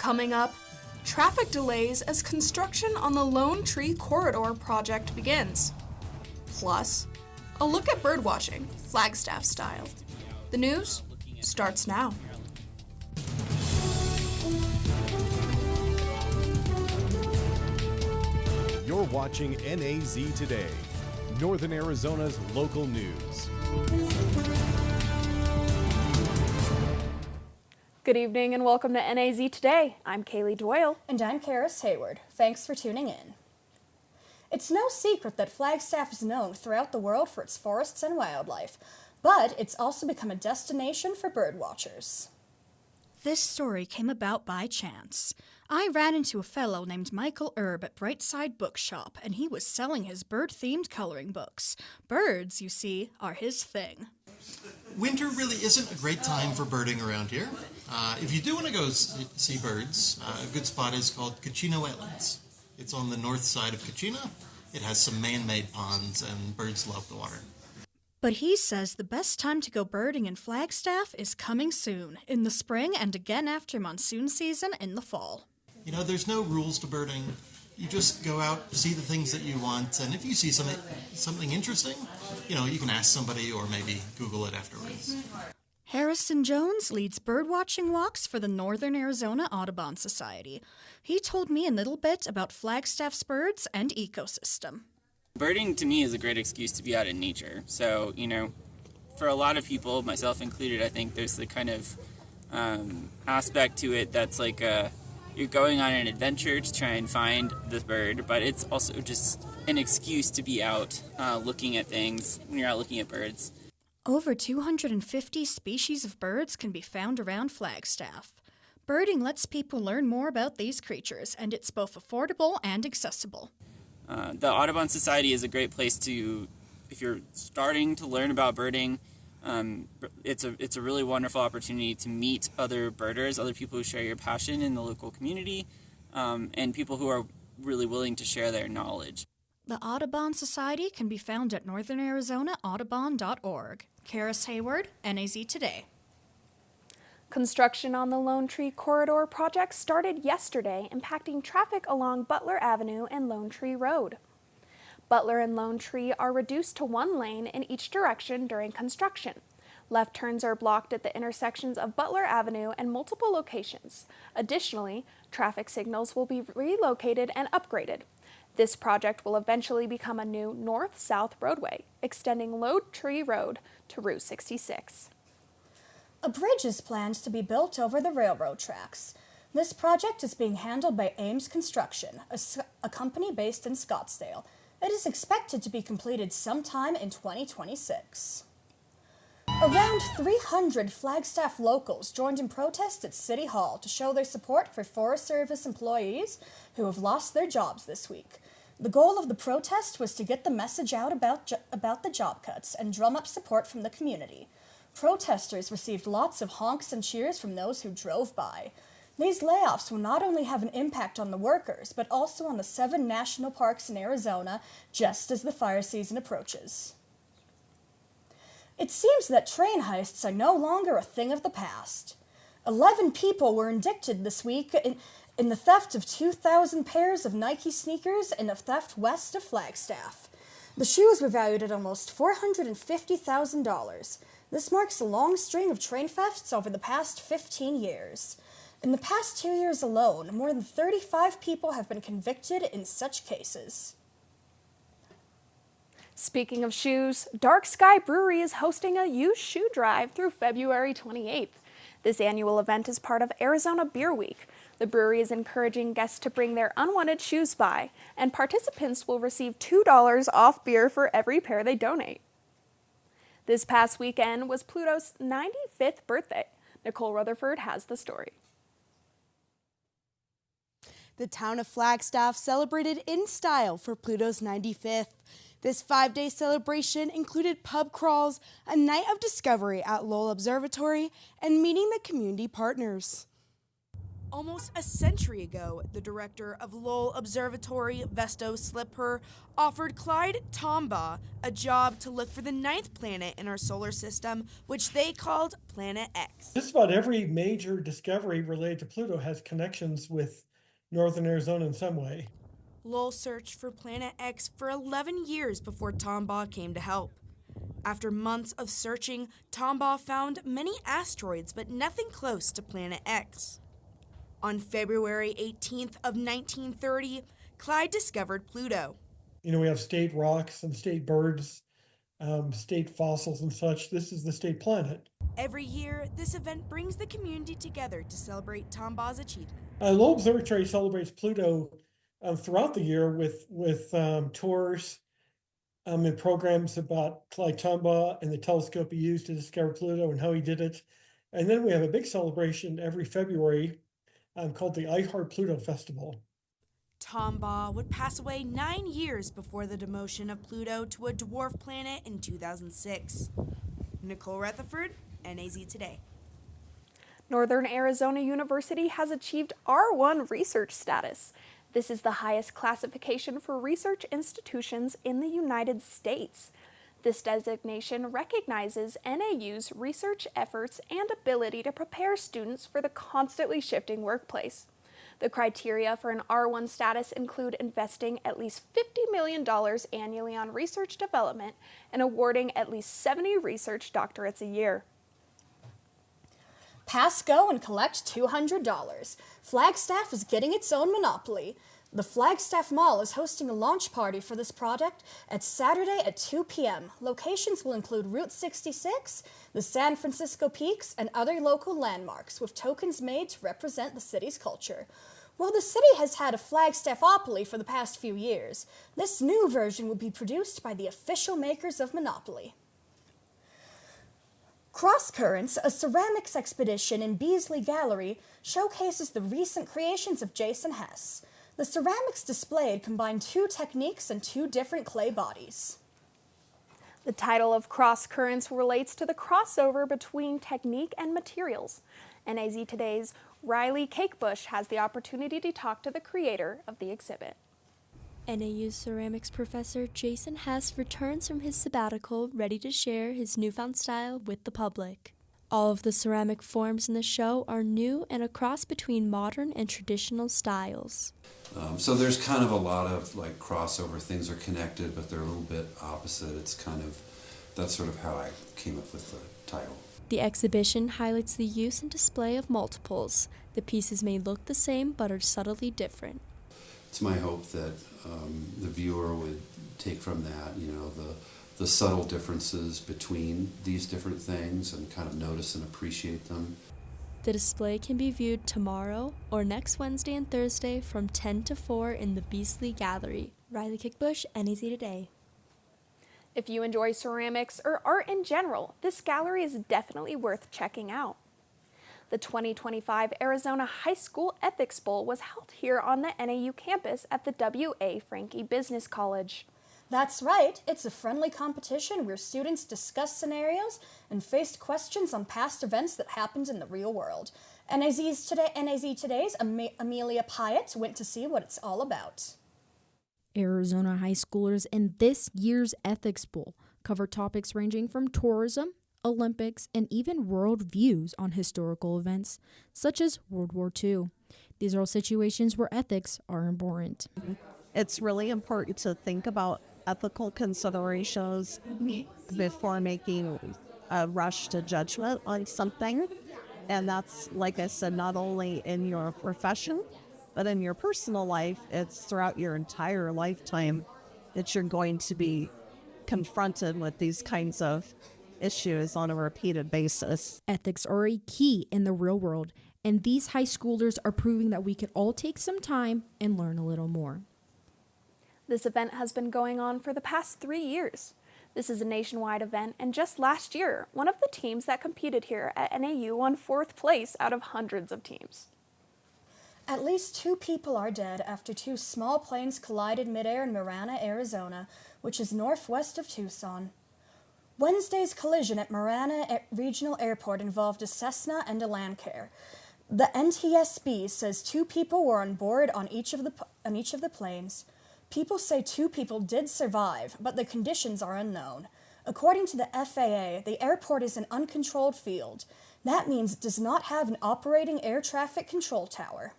Coming up, traffic delays as construction on the Lone Tree Corridor project begins. Plus, a look at birdwatching, Flagstaff style. The news starts now. You're watching NAZ Today, Northern Arizona's local news. Good evening and welcome to NAZ Today. I'm Kaylee Doyle. And I'm Karis Hayward. Thanks for tuning in. It's no secret that Flagstaff is known throughout the world for its forests and wildlife, but it's also become a destination for birdwatchers. This story came about by chance. I ran into a fellow named Michael Erb at Brightside Bookshop, and he was selling his bird-themed coloring books. Birds, you see, are his thing. Winter really isn't a great time for birding around here. If you do want to go see birds, a good spot is called Kachina Wetlands. It's on the north side of Kachina. It has some man-made ponds, and birds love the water. But he says the best time to go birding in Flagstaff is coming soon, in the spring and again after monsoon season in the fall. You know, there's no rules to birding. You just go out, see the things that you want, and if you see something interesting, you can ask somebody or maybe Google it afterwards. Harrison Jones leads birdwatching walks for the Northern Arizona Audubon Society. He told me a little bit about Flagstaff's birds and ecosystem. Birding to me is a great excuse to be out in nature. So, for a lot of people, myself included, I think there's the kind of aspect to it that's like you're going on an adventure to try and find the bird, but it's also just an excuse to be out looking at things when you're out looking at birds. Over 250 species of birds can be found around Flagstaff. Birding lets people learn more about these creatures, and it's both affordable and accessible. The Audubon Society is a great place to, if you're starting to learn about birding, it's a really wonderful opportunity to meet other birders, other people who share your passion in the local community, and people who are really willing to share their knowledge. The Audubon Society can be found at northenarizonaAudubon.org. Karis Hayward, NAZ Today. Construction on the Lone Tree Corridor project started yesterday, impacting traffic along Butler Avenue and Lone Tree Road. Butler and Lone Tree are reduced to one lane in each direction during construction. Left turns are blocked at the intersections of Butler Avenue and multiple locations. Additionally, traffic signals will be relocated and upgraded. This project will eventually become a new north-south roadway, extending Lone Tree Road to Route 66. A bridge is planned to be built over the railroad tracks. This project is being handled by Ames Construction, a company based in Scottsdale. It is expected to be completed sometime in 2026. Around 300 Flagstaff locals joined in protest at City Hall to show their support for Forest Service employees who have lost their jobs this week. The goal of the protest was to get the message out about the job cuts and drum up support from the community. Protesters received lots of honks and cheers from those who drove by. These layoffs will not only have an impact on the workers, but also on the 7 national parks in Arizona, just as the fire season approaches. It seems that train heists are no longer a thing of the past. 11 people were indicted this week in the theft of 2,000 pairs of Nike sneakers in a theft west of Flagstaff. The shoes were valued at almost $450,000. This marks a long string of train thefts over the past 15 years. In the past 2 years alone, more than 35 people have been convicted in such cases. Speaking of shoes, Dark Sky Brewery is hosting a used shoe drive through February 28th. This annual event is part of Arizona Beer Week. The brewery is encouraging guests to bring their unwanted shoes by, and participants will receive $2 off beer for every pair they donate. This past weekend was Pluto's 95th birthday. Nicole Rutherford has the story. The town of Flagstaff celebrated in style for Pluto's 95th. This 5-day celebration included pub crawls, a night of discovery at Lowell Observatory, and meeting the community partners. Almost a century ago, the director of Lowell Observatory, Vesto Slipher, offered Clyde Tombaugh a job to look for the ninth planet in our solar system, which they called Planet X. Just about every major discovery related to Pluto has connections with Northern Arizona in some way. Lowell searched for Planet X for 11 years before Tombaugh came to help. After months of searching, Tombaugh found many asteroids, but nothing close to Planet X. On February 18th of 1930, Clyde discovered Pluto. You know, we have state rocks and state birds, state fossils and such. This is the state planet. Every year, this event brings the community together to celebrate Tombaugh's achievement. Lowell Observatory celebrates Pluto throughout the year with tours and programs about Clyde Tombaugh and the telescope he used to discover Pluto and how he did it. And then we have a big celebration every February called the I Heart Pluto Festival. Tombaugh would pass away 9 years before the demotion of Pluto to a dwarf planet in 2006. Nicole Rutherford, NAZ Today. Northern Arizona University has achieved R1 research status. This is the highest classification for research institutions in the United States. This designation recognizes NAU's research efforts and ability to prepare students for the constantly shifting workplace. The criteria for an R1 status include investing at least $50 million annually on research development and awarding at least 70 research doctorates a year. Pass go and collect $200. Flagstaff is getting its own monopoly. The Flagstaff Mall is hosting a launch party for this project at Saturday at 2 p.m. Locations will include Route 66, the San Francisco Peaks, and other local landmarks with tokens made to represent the city's culture. While the city has had a Flagstaffopoly for the past few years, this new version will be produced by the official makers of Monopoly. Cross Currents, a ceramics expedition in Beasley Gallery, showcases the recent creations of Jason Hess. The ceramics displayed combine two techniques and two different clay bodies. The title of Cross Currents relates to the crossover between technique and materials. NAZ Today's Riley Cakebush has the opportunity to talk to the creator of the exhibit. NAU ceramics professor Jason Hess returns from his sabbatical ready to share his newfound style with the public. All of the ceramic forms in the show are new and a cross between modern and traditional styles. So there's kind of a lot of like crossover, things are connected, but they're a little bit opposite. That's sort of how I came up with the title. The exhibition highlights the use and display of multiples. The pieces may look the same but are subtly different. It's my hope that the viewer would take from that, the subtle differences between these different things and kind of notice and appreciate them. The display can be viewed tomorrow or next Wednesday and Thursday from 10 to 4 in the Beasley Gallery. Riley Kickbush, NAZ Today. If you enjoy ceramics or art in general, this gallery is definitely worth checking out. The 2025 Arizona High School Ethics Bowl was held here on the NAU campus at the W.A. Franke Business College. That's right, it's a friendly competition where students discuss scenarios and faced questions on past events that happened in the real world. NAZ Today's Amelia Pyatt went to see what it's all about. Arizona high schoolers in this year's Ethics Bowl cover topics ranging from tourism, Olympics, and even world views on historical events, such as World War II. These are all situations where ethics are important. It's really important to think about ethical considerations before making a rush to judgment on something. And that's, like I said, not only in your profession, but in your personal life. It's throughout your entire lifetime that you're going to be confronted with these kinds of issues on a repeated basis. Ethics are a key in the real world, and these high schoolers are proving that we could all take some time and learn a little more. This event has been going on for the past 3 years. This is a nationwide event, and just last year, one of the teams that competed here at NAU won 4th place out of hundreds of teams. At least 2 people are dead after 2 small planes collided midair in Marana, Arizona, which is northwest of Tucson. Wednesday's collision at Marana Regional Airport involved a Cessna and a Landcare. The NTSB says 2 people were on board on each of the planes. People say 2 people did survive, but the conditions are unknown. According to the FAA, the airport is an uncontrolled field. That means it does not have an operating air traffic control tower.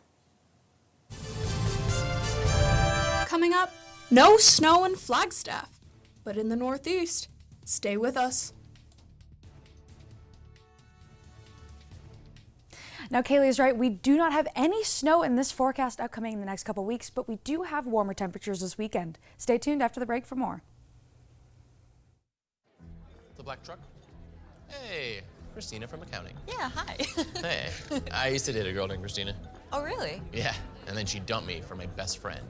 Coming up, no snow in Flagstaff, but in the Northeast. Stay with us. Now, Kaylee is right. We do not have any snow in this forecast upcoming in the next couple weeks, but we do have warmer temperatures this weekend. Stay tuned after the break for more. The black truck? Hey, Christina from accounting. Yeah, hi. Hey, I used to date a girl named Christina. Oh, really? Yeah, and then she dumped me for my best friend.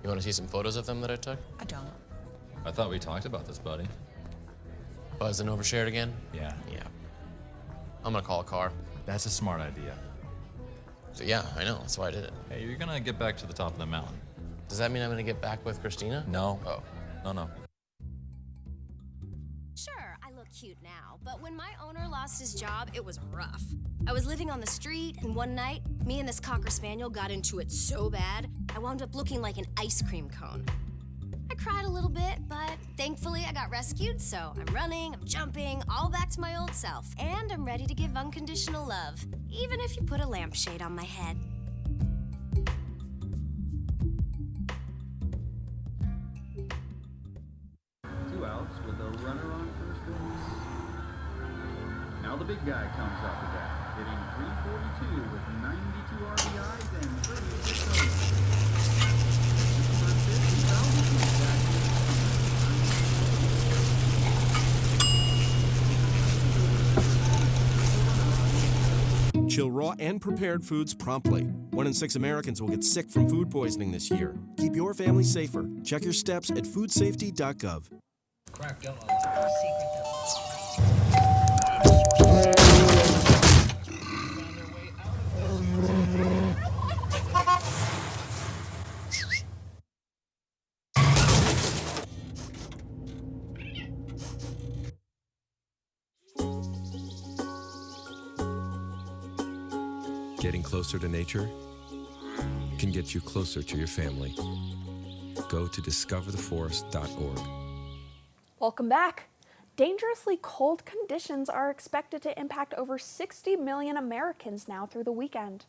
You want to see some photos of them that I took? I don't. I thought we talked about this, buddy. Buzzing overshared again? Yeah. Yeah. I'm gonna call a car. That's a smart idea. So yeah, I know, that's why I did it. Hey, you're gonna get back to the top of the mountain. Does that mean I'm gonna get back with Christina? No. Oh. No. Sure, I look cute now, but when my owner lost his job, it was rough. I was living on the street, and one night, me and this Cocker Spaniel got into it so bad, I wound up looking like an ice cream cone. I cried a little bit, but thankfully I got rescued, so I'm running, I'm jumping, all back to my old self. And I'm ready to give unconditional love, even if you put a lampshade on my head. 2 outs with a runner on first base. Now the big guy comes up with that, hitting .342 with 92 RBIs and 36 homers. Chill raw and prepared foods promptly. 1 in 6 Americans will get sick from food poisoning this year. Keep your family safer. Check your steps at foodsafety.gov. Crack yellow. Getting closer to nature can get you closer to your family. Go to discovertheforest.org. Welcome back. Dangerously cold conditions are expected to impact over 60 million Americans now through the weekend.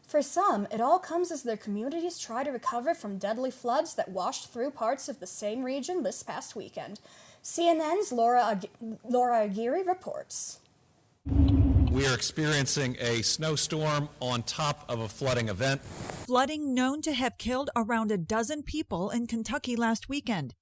For some, it all comes as their communities try to recover from deadly floods that washed through parts of the same region this past weekend. CNN's Laura Aguirre reports. We are experiencing a snowstorm on top of a flooding event. Flooding known to have killed around a dozen people in Kentucky last weekend.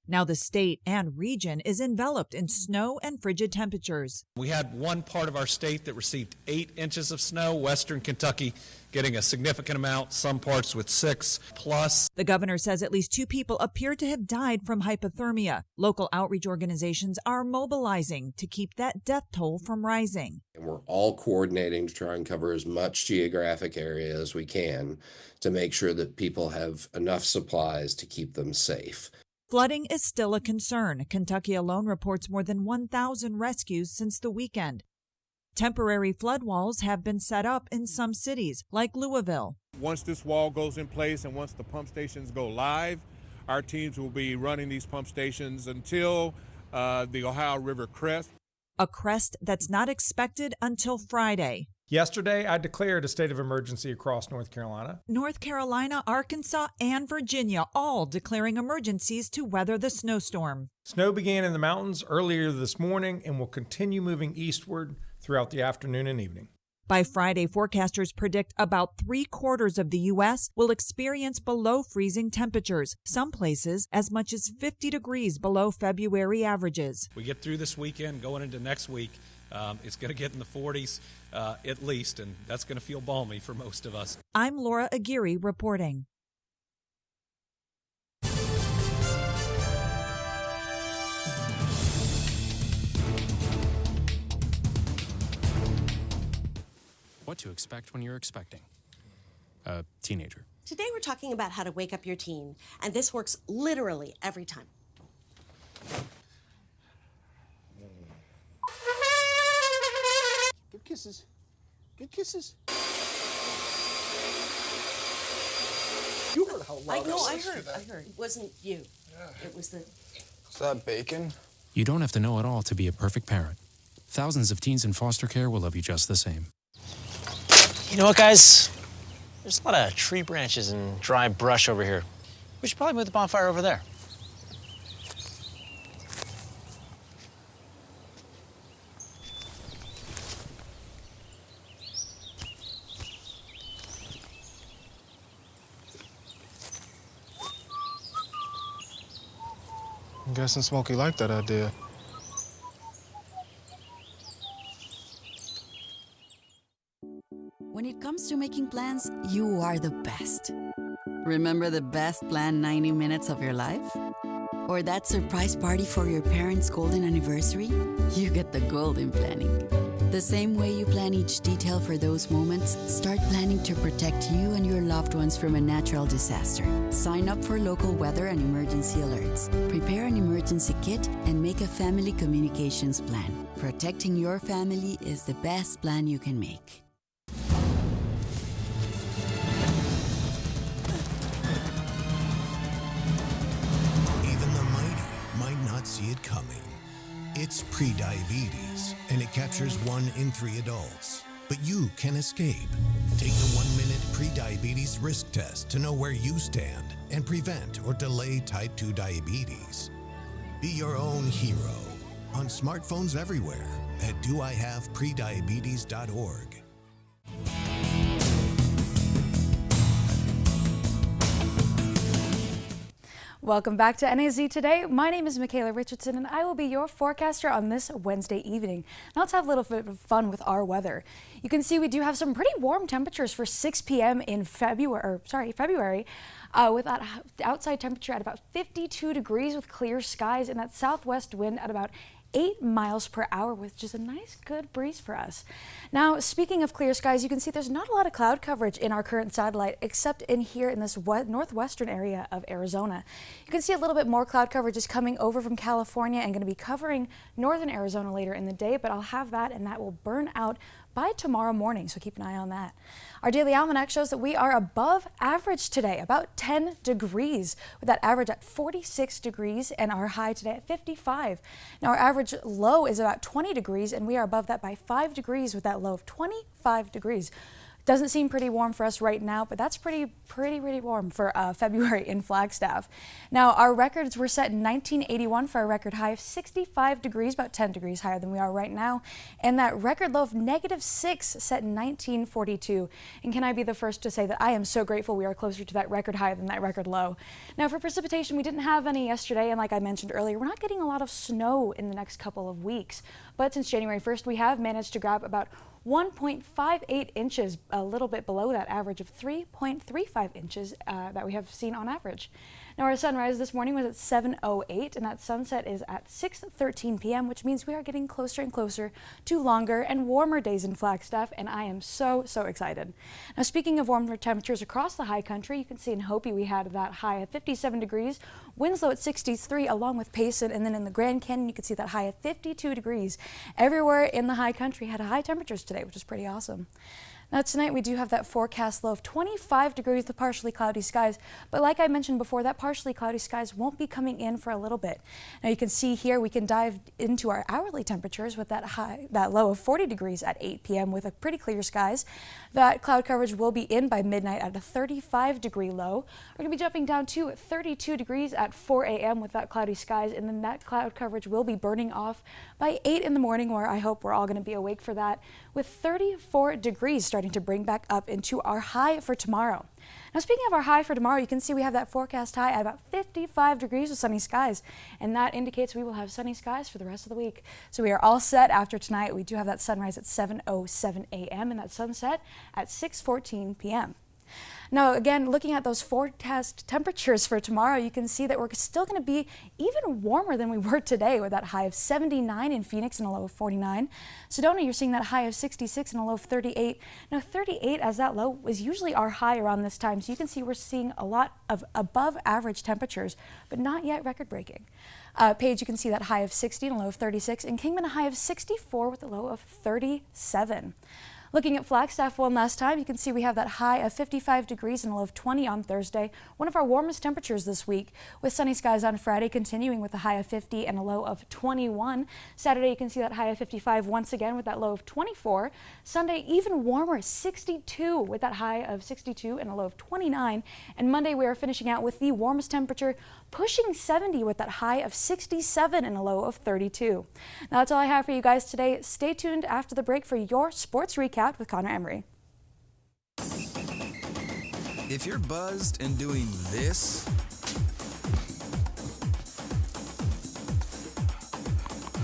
Now the state and region is enveloped in snow and frigid temperatures. We had one part of our state that received 8 inches of snow, western Kentucky getting a significant amount, some parts with 6 plus. The governor says at least 2 people appear to have died from hypothermia. Local outreach organizations are mobilizing to keep that death toll from rising. And we're all coordinating to try and cover as much geographic area as we can to make sure that people have enough supplies to keep them safe. Flooding is still a concern. Kentucky alone reports more than 1,000 rescues since the weekend. Temporary flood walls have been set up in some cities, like Louisville. Once this wall goes in place and once the pump stations go live, our teams will be running these pump stations until the Ohio River crest. A crest that's not expected until Friday. Yesterday, I declared a state of emergency across North Carolina. North Carolina, Arkansas, and Virginia all declaring emergencies to weather the snowstorm. Snow began in the mountains earlier this morning and will continue moving eastward throughout the afternoon and evening. By Friday, forecasters predict about 3/4 of the U.S. will experience below freezing temperatures, some places as much as 50 degrees below February averages. We get through this weekend, going into next week. It's going to get in the 40s at least, and that's going to feel balmy for most of us. I'm Laura Aguirre reporting. What to expect when you're expecting a teenager. Today we're talking about how to wake up your teen, and this works literally every time. kisses. Good kisses. You heard how loud I heard. It wasn't you. It was the... Is that bacon? You don't have to know it all to be a perfect parent. Thousands of teens in foster care will love you just the same. You know what, guys? There's a lot of tree branches and dry brush over here. We should probably move the bonfire over there. I'm guessing Smokey liked that idea. When it comes to making plans, you are the best. Remember the best planned 90 minutes of your life? Or that surprise party for your parents' golden anniversary? You get the golden planning. The same way you plan each detail for those moments, start planning to protect you and your loved ones from a natural disaster. Sign up for local weather and emergency alerts. Prepare an emergency kit and make a family communications plan. Protecting your family is the best plan you can make. Even the mighty might not see it coming. It's prediabetes, and it captures 1 in 3 adults. But you can escape. Take the 1-minute prediabetes risk test to know where you stand and prevent or delay type 2 diabetes. Be your own hero on smartphones everywhere at doihaveprediabetes.org. Welcome back to NAZ Today. My name is Michaela Richardson, and I will be your forecaster on this Wednesday evening. Now let's have a little bit of fun with our weather. You can see we do have some pretty warm temperatures for 6 p.m. in February, with that outside temperature at about 52 degrees with clear skies and that southwest wind at about 8 miles per hour with just a nice good breeze for us. Now, speaking of clear skies, you can see there's not a lot of cloud coverage in our current satellite except in here in this northwestern area of Arizona. You can see a little bit more cloud coverage is coming over from California and going to be covering northern Arizona later in the day, but I'll have that and that will burn out by tomorrow morning, so keep an eye on that. Our daily almanac shows that we are above average today, about 10 degrees, with that average at 46 degrees and our high today at 55. Now our average low is about 20 degrees and we are above that by 5 degrees with that low of 25 degrees. Doesn't seem pretty warm for us right now, but that's pretty warm for February in Flagstaff. Now, our records were set in 1981 for a record high of 65 degrees, about 10 degrees higher than we are right now, and that record low of -6 set in 1942. And can I be the first to say that I am so grateful we are closer to that record high than that record low. Now, for precipitation, we didn't have any yesterday, and like I mentioned earlier, we're not getting a lot of snow in the next couple of weeks. But since January 1st, we have managed to grab about 1.58 inches, a little bit below that average of 3.35 inches that we have seen on average. Now our sunrise this morning was at 7:08 and that sunset is at 6:13 p.m., which means we are getting closer and closer to longer and warmer days in Flagstaff, and I am so excited. Now speaking of warmer temperatures across the high country, you can see in Hopi we had that high at 57 degrees, Winslow at 63 along with Payson, and then in the Grand Canyon you can see that high at 52 degrees. Everywhere in the high country had high temperatures today, which is pretty awesome. Now tonight we do have that forecast low of 25 degrees with partially cloudy skies, but like I mentioned before, that partially cloudy skies won't be coming in for a little bit. Now you can see here we can dive into our hourly temperatures with that low of 40 degrees at 8 p.m. with a pretty clear skies. That cloud coverage will be in by midnight at a 35 degree low. We're going to be jumping down to 32 degrees at 4 a.m. with that cloudy skies, and then that cloud coverage will be burning off by 8 in the morning, where I hope we're all going to be awake for that, with 34 degrees starting to bring back up into our high for tomorrow. Now speaking of our high for tomorrow, you can see we have that forecast high at about 55 degrees with sunny skies, and that indicates we will have sunny skies for the rest of the week. So we are all set after tonight. We do have that sunrise at 7:07 a.m. and that sunset at 6:14 p.m. Now, again, looking at those forecast temperatures for tomorrow, you can see that we're still going to be even warmer than we were today, with that high of 79 in Phoenix and a low of 49. Sedona, you're seeing that high of 66 and a low of 38. Now, 38 as that low was usually our high around this time, so you can see we're seeing a lot of above average temperatures, but not yet record breaking. Page, you can see that high of 60 and a low of 36, and Kingman a high of 64 with a low of 37. Looking at Flagstaff one last time, you can see we have that high of 55 degrees and a low of 20 on Thursday, one of our warmest temperatures this week, with sunny skies on Friday continuing with a high of 50 and a low of 21. Saturday, you can see that high of 55 once again with that low of 24. Sunday, even warmer, 62 with that high of 62 and a low of 29. And Monday, we are finishing out with the warmest temperature, pushing 70 with that high of 67 and a low of 32. Now, that's all I have for you guys today. Stay tuned after the break for your sports recap with Connor Emery. If you're buzzed and doing this,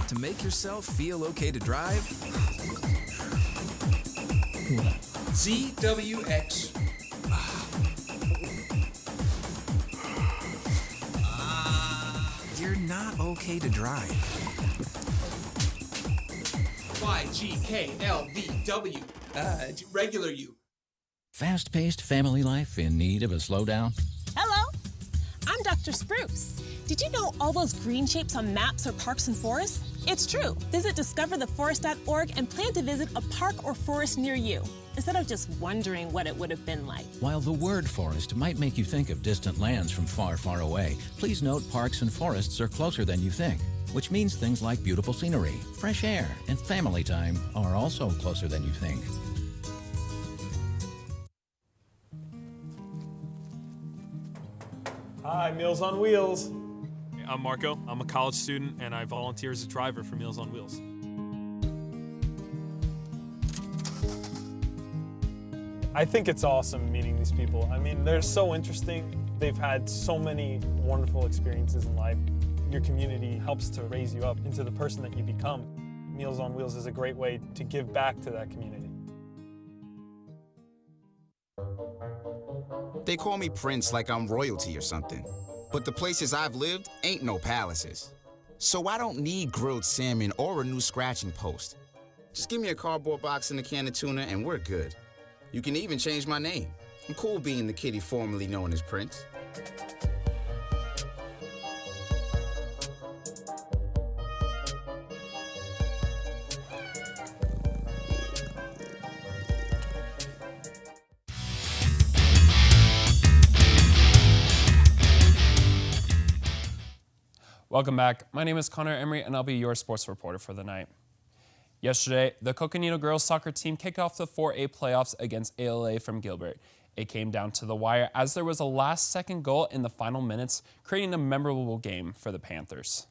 to make yourself feel okay to drive, ZWX. You're not okay to drive. YGKLVW. Regular you. Fast-paced family life in need of a slowdown? Hello, I'm Dr. Spruce. Did you know all those green shapes on maps are parks and forests? It's true. Visit discovertheforest.org and plan to visit a park or forest near you, instead of just wondering what it would have been like. While the word forest might make you think of distant lands from far, far away, please note parks and forests are closer than you think, which means things like beautiful scenery, fresh air, and family time are also closer than you think. Hi, Meals on Wheels. I'm Marco. I'm a college student, and I volunteer as a driver for Meals on Wheels. I think it's awesome meeting these people. I mean, they're so interesting. They've had so many wonderful experiences in life. Your community helps to raise you up into the person that you become. Meals on Wheels is a great way to give back to that community. They call me Prince like I'm royalty or something. But the places I've lived ain't no palaces. So I don't need grilled salmon or a new scratching post. Just give me a cardboard box and a can of tuna and we're good. You can even change my name. I'm cool being the kitty formerly known as Prince. Welcome back. My name is Connor Emery, and I'll be your sports reporter for the night. Yesterday, the Coconino girls soccer team kicked off the 4A playoffs against ALA from Gilbert. It came down to the wire as there was a last-second goal in the final minutes, creating a memorable game for the Panthers.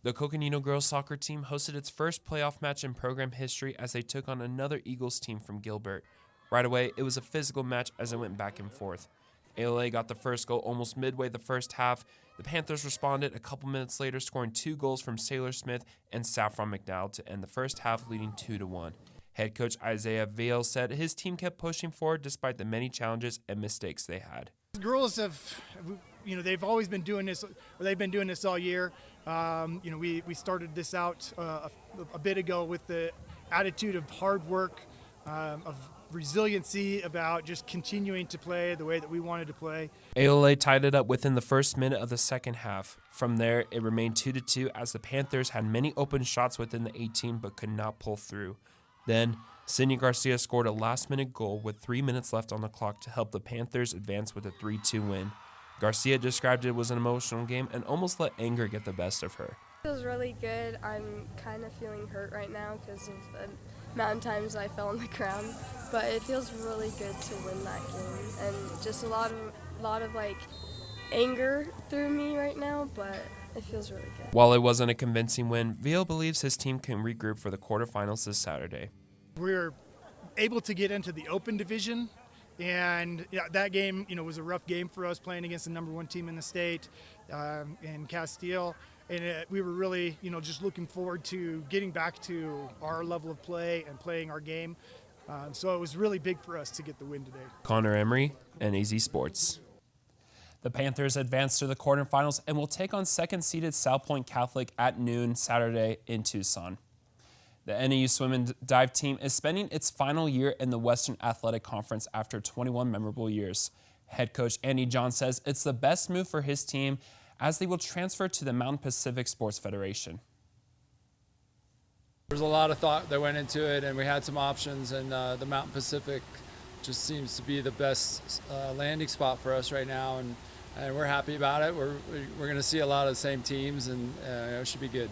The Coconino girls soccer team hosted its first playoff match in program history as they took on another Eagles team from Gilbert. Right away, it was a physical match as it went back and forth. ALA got the first goal almost midway the first half. The Panthers responded a couple minutes later, scoring 2 goals from Sailor Smith and Saffron McDowell to end the first half, leading 2-1. Head coach Isaiah Vale said his team kept pushing forward despite the many challenges and mistakes they had. The girls have, they've always been doing this, or they've been doing this all year. We started this out a bit ago with the attitude of hard work, of resiliency, about just continuing to play the way that we wanted to play. ALA tied it up within the first minute of the second half. From there, it remained 2-2 as the Panthers had many open shots within the 18 but could not pull through. Then, Sydney Garcia scored a last-minute goal with 3 minutes left on the clock to help the Panthers advance with a 3-2 win. Garcia described it was an emotional game and almost let anger get the best of her. It feels really good. I'm kind of feeling hurt right now because of the amount of times I fell on the ground, but it feels really good to win that game, and just a lot of anger through me right now, but it feels really good. While it wasn't a convincing win, Veal believes his team can regroup for the quarterfinals this Saturday. We're able to get into the open division, and that game was a rough game for us, playing against the #1 team in the state in Castile. And we were really, just looking forward to getting back to our level of play and playing our game. So it was really big for us to get the win today. Connor Emery, NAZ Sports. The Panthers advanced to the quarterfinals and will take on second-seeded South Point Catholic at noon Saturday in Tucson. The NAU Swim and Dive team is spending its final year in the Western Athletic Conference after 21 memorable years. Head coach Andy John says it's the best move for his team as they will transfer to the Mountain Pacific Sports Federation. There's a lot of thought that went into it, and we had some options, and the Mountain Pacific just seems to be the best landing spot for us right now, and we're happy about it. We're going to see a lot of the same teams, and it should be good.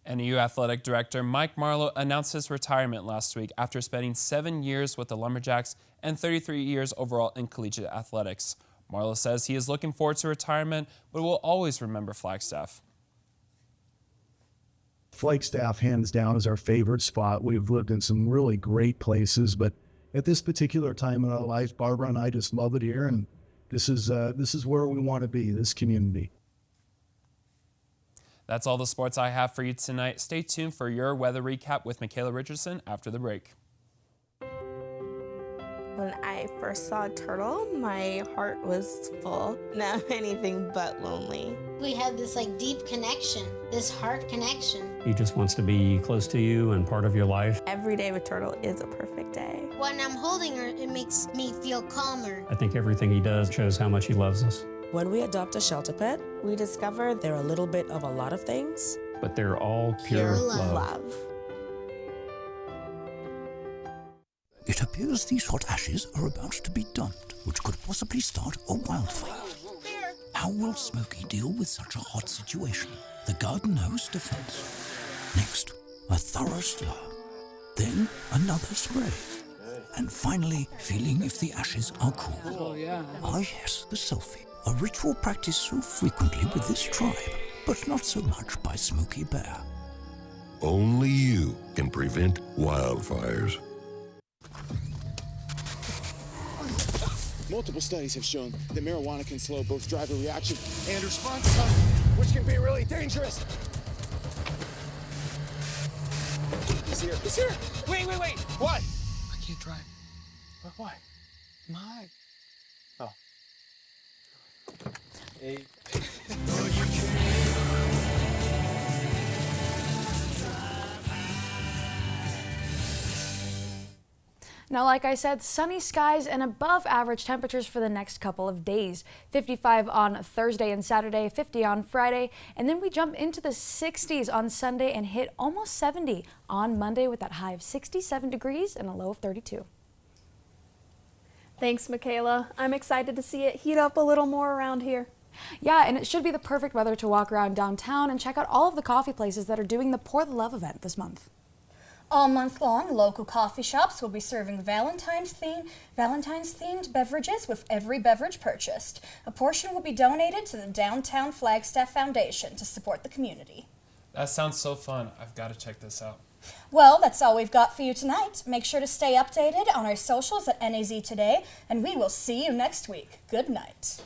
NAU Athletic Director Mike Marlowe announced his retirement last week after spending 7 years with the Lumberjacks and 33 years overall in collegiate athletics. Marlowe says he is looking forward to retirement, but will always remember Flagstaff. Flagstaff, hands down, is our favorite spot. We've lived in some really great places, but at this particular time in our life, Barbara and I just love it here, and this is where we want to be, this community. That's all the sports I have for you tonight. Stay tuned for your weather recap with Michaela Richardson after the break. When I first saw a turtle, my heart was full. Now anything but lonely. We have this deep connection, this heart connection. He just wants to be close to you and part of your life. Every day with Turtle is a perfect day. When I'm holding her, it makes me feel calmer. I think everything he does shows how much he loves us. When we adopt a shelter pet, we discover they're a little bit of a lot of things. But they're all pure love. It appears these hot ashes are about to be dumped, which could possibly start a wildfire. How will Smokey deal with such a hot situation? The garden hose defense. Next, a thorough stir. Then another spray. And finally, feeling if the ashes are cool. Oh, yeah. Ah, yes, the selfie. A ritual practiced so frequently with this tribe, but not so much by Smokey Bear. Only you can prevent wildfires. Multiple studies have shown that marijuana can slow both driver reaction and response time, which can be really dangerous. He's here. He's here. Wait. What? I can't drive. Why? My. Oh. Hey. Now, like I said, sunny skies and above average temperatures for the next couple of days. 55 on Thursday and Saturday, 50 on Friday, and then we jump into the 60s on Sunday and hit almost 70 on Monday with that high of 67 degrees and a low of 32. Thanks, Michaela. I'm excited to see it heat up a little more around here. Yeah, and it should be the perfect weather to walk around downtown and check out all of the coffee places that are doing the Pour the Love event this month. All month long, local coffee shops will be serving Valentine's-themed beverages with every beverage purchased. A portion will be donated to the Downtown Flagstaff Foundation to support the community. That sounds so fun. I've got to check this out. Well, that's all we've got for you tonight. Make sure to stay updated on our socials at NAZ Today, and we will see you next week. Good night.